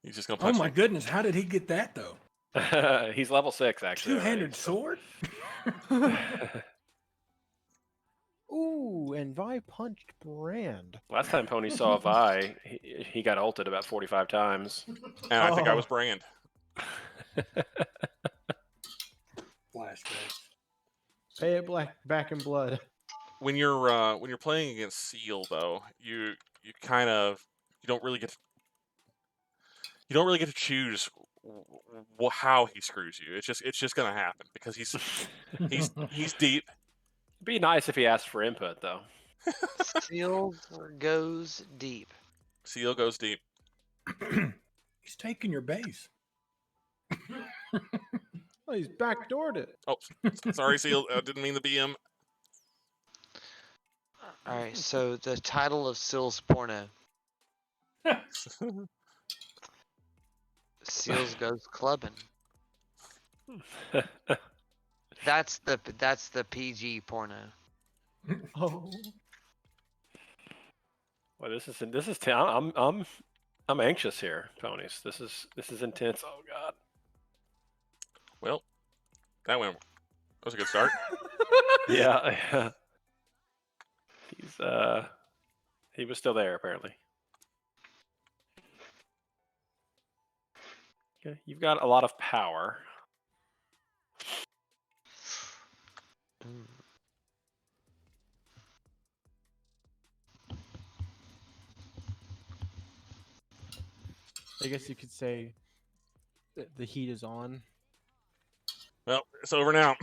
He's just gonna Oh punch my you. goodness! How did he get that though? He's level 6 actually. Two-handed sword. Ooh, and Vi punched Brand. Last time Pony saw Vi, he got ulted about 45 times. And I think I was Brand. Flashbacks. Pay it back in blood. When you're playing against Seal though, you don't really get to choose how he screws you. It's just gonna happen because he's deep. It'd be nice if he asked for input though. Seal goes deep. Seal goes deep. He's taking your base. Oh, he's backdoored it. Oh, sorry, Seal. I didn't mean to be him. All right, so the title of Seal's porno. Seals goes clubbing. That's the PG porno. Oh. Well, I'm anxious here, Ponies. This is intense. Oh God. Well, that was a good start. Yeah. He was still there apparently. Okay, you've got a lot of power. I guess you could say that the heat is on. Well, it's over now.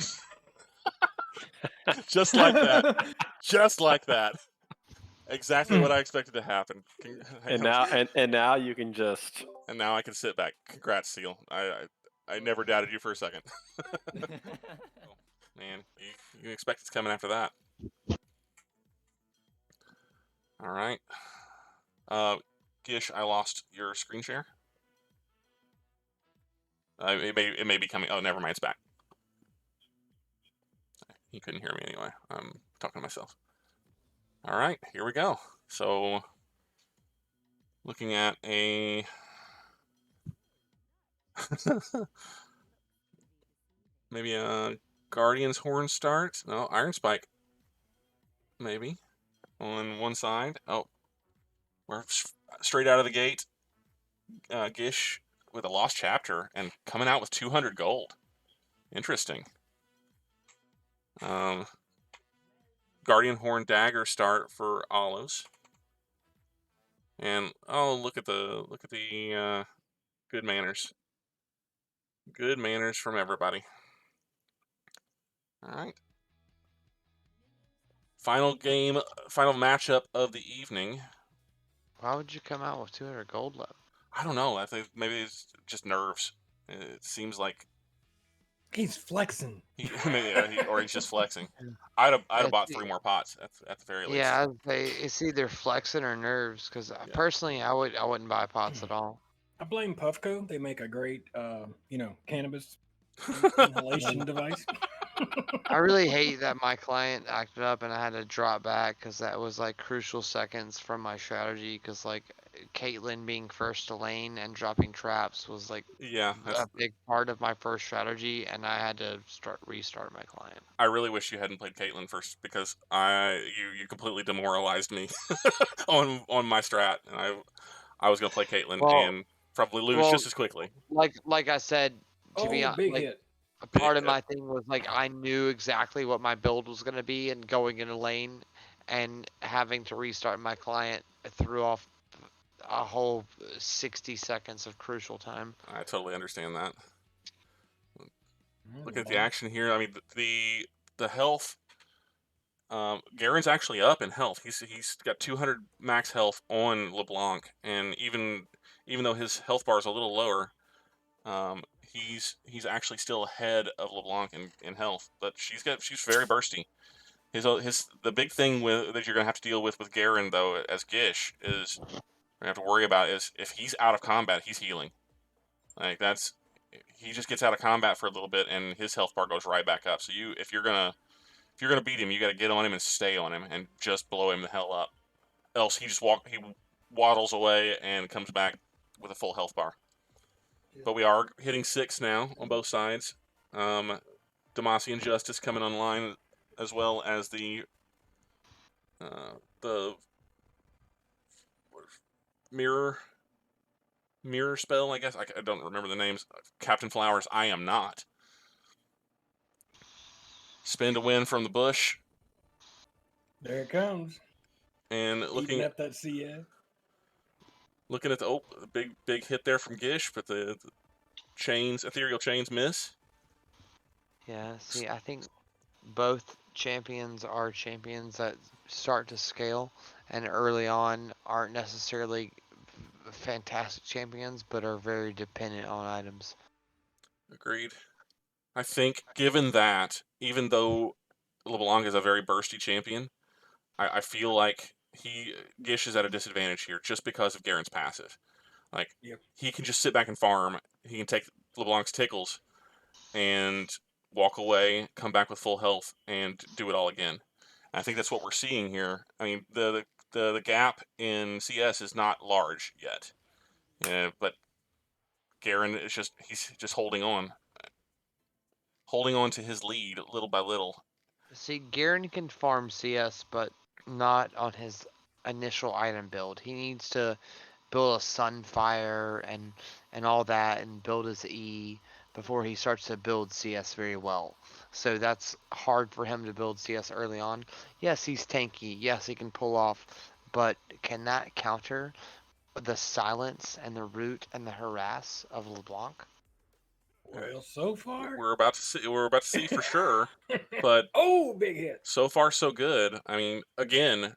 Just like that. Just like that. Exactly what I expected to happen. And now you can just. And now I can sit back. Congrats, Seal. I never doubted you for a second. Oh, man, you expect it's coming after that. All right. Gish, I lost your screen share. It may be coming. Oh, never mind. It's back. You couldn't hear me anyway. I'm talking to myself. All right, here we go. So, looking at a maybe a Guardian's Horn start. No, Iron Spike. Maybe on one side. Oh, we're straight out of the gate. Gish with a lost chapter and coming out with 200 gold. Interesting. Guardian Horn Dagger start for Olives. And oh, look at the good manners. Good manners from everybody. All right. Final matchup of the evening. Why would you come out with 200 gold left? I don't know. I think maybe it's just nerves. It seems like he's flexing. Or he's just flexing. I'd have bought 3 more pots at the very least. Yeah, it's either flexing or nerves. Because personally, I wouldn't buy pots at all. I blame Puffco. They make a great, cannabis inhalation device. I really hate that my client acted up and I had to drop back because that was like crucial seconds from my strategy. Because like Caitlyn being first to lane and dropping traps was like a big part of my first strategy, and I had to restart my client. I really wish you hadn't played Caitlyn first because you completely demoralized me on my strat, and I was gonna play Caitlyn and probably lose just as quickly. Like I said, to be honest, hit. A part of my thing was like I knew exactly what my build was going to be, and going in a lane and having to restart my client threw off a whole 60 seconds of crucial time. I totally understand that. Look at the action here. I mean, the health. Garen's actually up in health. He's got 200 max health on LeBlanc, and even though his health bar is a little lower, he's actually still ahead of LeBlanc in health. But she's very bursty. The big thing that you're gonna have to deal with Garen though as Gish is you're gonna have to worry about is if he's out of combat, he's healing. Like he just gets out of combat for a little bit and his health bar goes right back up. So if you're gonna beat him, you got to get on him and stay on him and just blow him the hell up. Else he waddles away and comes back with a full health bar. but we are hitting 6 now on both sides. Demacian Justice coming online, as well as the mirror spell, I guess. I don't remember the names. Captain Flowers, I am not. Spin to win from the bush. There it comes. And Eating looking up that CS. at the big hit there from Gish, but the chains, ethereal chains, miss. Yeah, see, I think both champions are champions that start to scale and early on aren't necessarily fantastic champions, but are very dependent on items. Agreed. I think, given that, even though LeBlanc is a very bursty champion, I feel like Gish is at a disadvantage here just because of Garen's passive. Like, Yep. he can just sit back and farm. He can take LeBlanc's tickles and walk away, come back with full health, and do it all again. And I think that's what we're seeing here. I mean, the gap in CS is not large yet, but Garen is he's just holding on to his lead little by little. See, Garen can farm CS, but not on his initial item build. He needs to build a Sunfire and all that and build his E before he starts to build CS very well. So that's hard for him to build CS early on. Yes, he's tanky. Yes, he can pull off. But can that counter the silence and the root and the harass of LeBlanc? Well, so far. We're about to see for sure, but Oh, big hit. so far so good. I mean, again,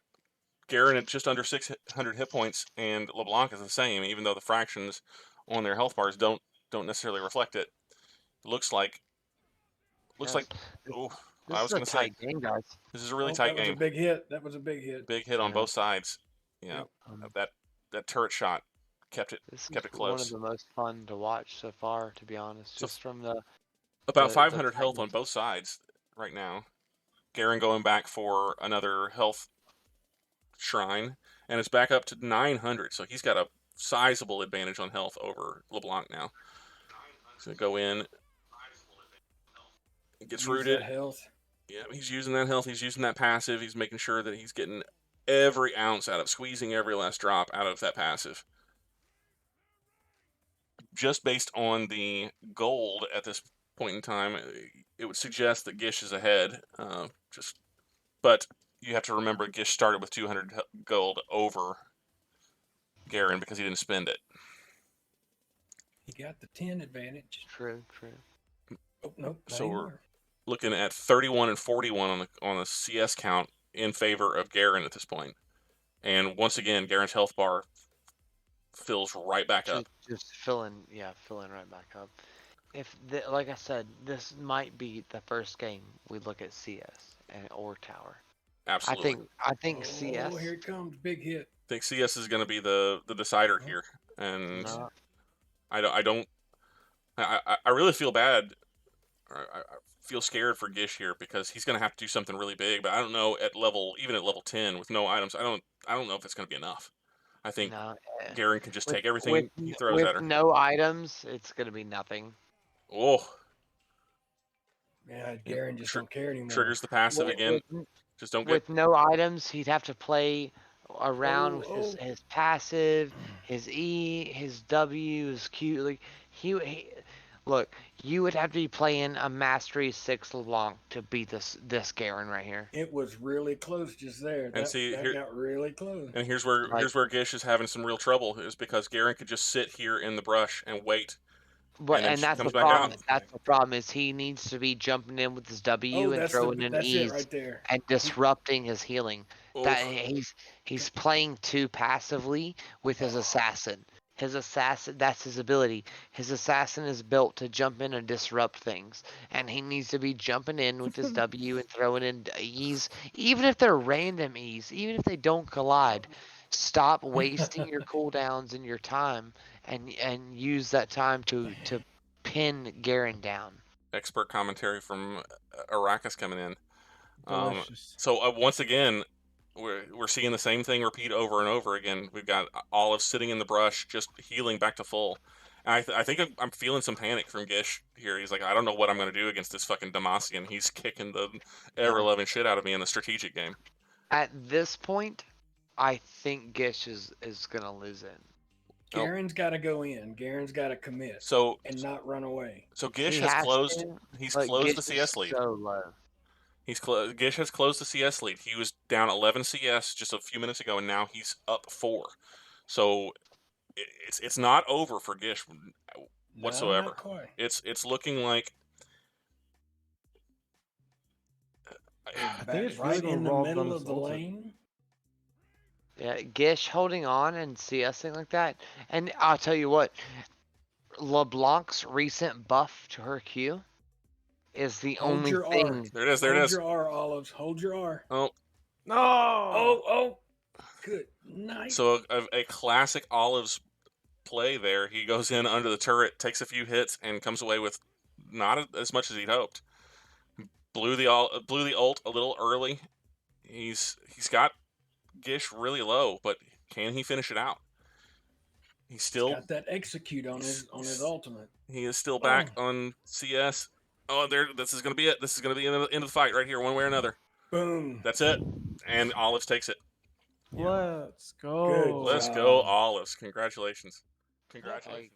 Garen at just under 600 hit points, and LeBlanc is the same, even though the fractions on their health bars don't necessarily reflect it. Looks like. Yes. Oh, This I was is a going to say tight game, guys. this is a really Oh, tight that was game. a big hit. That was a big hit. Big hit on Yeah. both sides. Yeah, Yep. that turret shot kept it This kept is it one of close. the most fun to watch so far, to be honest. So Just from the About the 500 health on tightness. both sides right now. Garen going back for another health shrine, and it's back up to 900. So he's got a sizable advantage on health over LeBlanc now. He's gonna go in. It gets Use rooted. that health. Yeah, he's using that health. He's using that passive. He's making sure that he's getting every ounce out of, squeezing every last drop out of that passive. Just based on the gold at this point in time, it would suggest that Gish is ahead. But you have to remember Gish started with 200 gold over Garen because he didn't spend it. He got the 10 advantage. True. Oh, nope. Not So we're anymore. looking at 31 and 41 on the CS count in favor of Garen at this point. And once again, Garen's health bar fills right back up. Just filling right back up. Like I said, this might be the first game we look at CS or Tower. Absolutely. I think CS. Oh, here it comes. Big hit. I think CS is going to be the decider here, and No, I really feel bad. I feel scared for Gish here because he's going to have to do something really big. But I don't know even at level 10 with no items. I don't know if it's going to be enough. I think no. Garen can just take everything he throws at her. With no items, it's gonna be nothing. Oh, Yeah, Garen just don't care anymore. triggers the passive again. Just don't get. With no items, he'd have to play around with Oh. his passive, his E, his W, his Q. Like he look, you would have to be playing a Mastery 6 LeBlanc to beat this Garen right here. It was really close just there. And see, that here- got really close. And here's where Gish is having some real trouble, is because Garen could just sit here in the brush and wait. But then and she that's the comes back problem. out. That's the problem is he needs to be jumping in with his W and throwing in that's E's it right there. and disrupting his healing. That Oof. he's playing too passively with his assassin. His assassin, that's his ability. His assassin is built to jump in and disrupt things, and he needs to be jumping in with his W and throwing in E's, even if they're random E's, even if they don't collide. Stop wasting your cooldowns and your time, and use that time to pin Garen down. Expert commentary from Arrakis coming in. Delicious. So once again, we're seeing the same thing repeat over and over again. We've got Olive sitting in the brush, just healing back to full, I think I'm feeling some panic from Gish here. He's like, I don't know what I'm going to do against this fucking Demacian. He's kicking the ever-loving shit out of me in the strategic game. At this point, I think Gish is gonna lose it. Garen's got to go in. Garen's got to commit So and not run away. so Gish He has has closed. to, He's but closed Gish the is CS lead. so low. Gish has closed the CS lead. He was down 11 CS just a few minutes ago, and now he's up 4. So it's not over for Gish whatsoever. No, not quite. It's looking like I think it's really right gonna in the roll middle on of his the ultimate. lane. Yeah, Gish holding on and CSing like that. And I'll tell you what, LeBlanc's recent buff to her Q is the Hold only your R. thing. there it is. There it Hold is. your R, Olives. Hold your R. Oh, No. Oh. Good night. so a classic Olives play there. He goes in under the turret, takes a few hits, and comes away with not as much as he'd hoped. Blew the ult a little early. He's got Gish really low, but can he finish it out? He's still Got that execute on his ultimate. he is still back on CS. Oh, there! This is gonna be it. This is gonna be the end of the fight right here, one way or another. Boom. That's it, and Olives takes it. Let's go. Good Let's job. go, Olives! Congratulations! Congratulations!